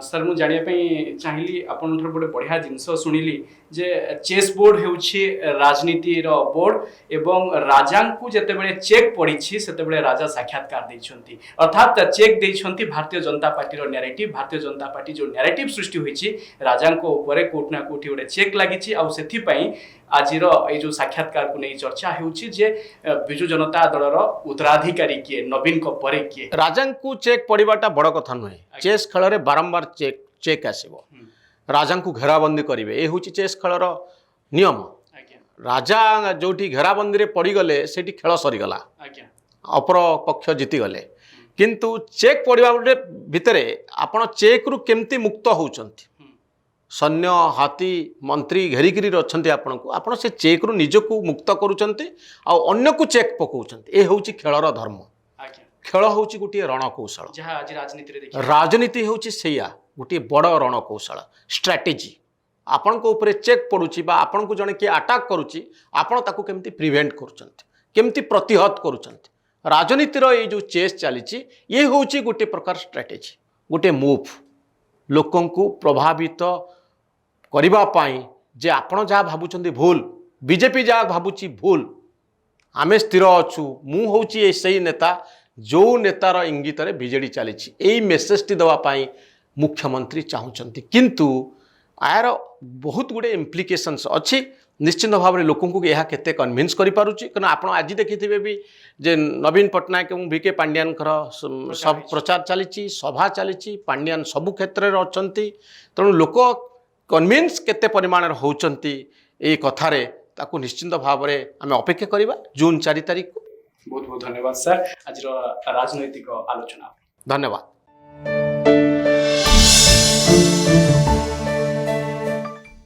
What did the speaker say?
Sir मुझे जानापी चाहिए आपन गोटे बढ़िया जिनस शुणिली जे चेस बोर्ड होउछि राजनीतिर बोर्ड एवं राजा को जितेबाला चेक पड़ी से राजा साक्षात्कार देइछंती अर्थात check देइछंती Bharatiya Janata party narrative Bharatiya Janata party जो नैरेटिव सृष्टि होइछि राजा ऊपर कोटना कोठी गोटे चेक लगी आज ये जो साक्षात्कार को नहीं चर्चा होउछि जे बिजु जनता दलर उत्तराधिकारी किए नवीन को परे किए राजा को चेक पड़ाटा बड़ कथा नुहे चेस खेल में बारंबार चेक आसो राजा को घेराबंदी करेंगे ये हूँ चेस खेलर नियम राजा जो घेराबंदी पड़गले से खेल सरीगला अपर पक्ष जीतीगले किंतु चेक पड़ा भितर आपण चेक रु केमती मुक्त होउचंती सैन्य हाथी मंत्री घेरिकी अच्छा आपण को आपण से चेक रु निजक मुक्त करुचंती अन्य को चेक पकाउचंती ये हूँ खेलर धर्म खेल हूँ गोटे रणकौशल राजनीति हूँ से गोटे बड़ रणकौशल स्ट्राटेजी आपण को ऊपर चेक पड़ुची बा आपण को जने किए अटैक करुच्ची आपण ताकू केमती प्रिवेंट करुचंती केमती प्रतिहत करुचंती राजनीतिर ये जो चेस चली ये हूँ गोटे प्रकार स्ट्राटेजी गोटे मूव लोकं को प्रभावित करने जे आपण जहाँ भावुं भूल बीजेपी जहाँ भावुची भूल आमे स्थिर अच्छू मु हूँ से नेता जो नेतार इंगित बीजेडी चली यही मेसेजटी देवाई मुख्यमंत्री चाहूँगी किंतु यार बहुत गुड़े इम्प्लिकेशंस अच्छी निश्चित भाव में लोकों को यह केते कन्विन्स करिपारुची कारण आपण आज देखिथिबे भी जे नवीन पट्टनायक और वीके पांड्यान सब प्रचार चली सभा चली पांड्यान सबु क्षेत्र में अच्छी तेणु लोक कन्विन्स केते परिमाण होउचंती ए कथारे ताकू निश्चित भाव में आम अपेक्षा करवा जून 4 तारिख को। बहुत बहुत धन्यवाद सर आज राजनैतिक आलोचना। धन्यवाद।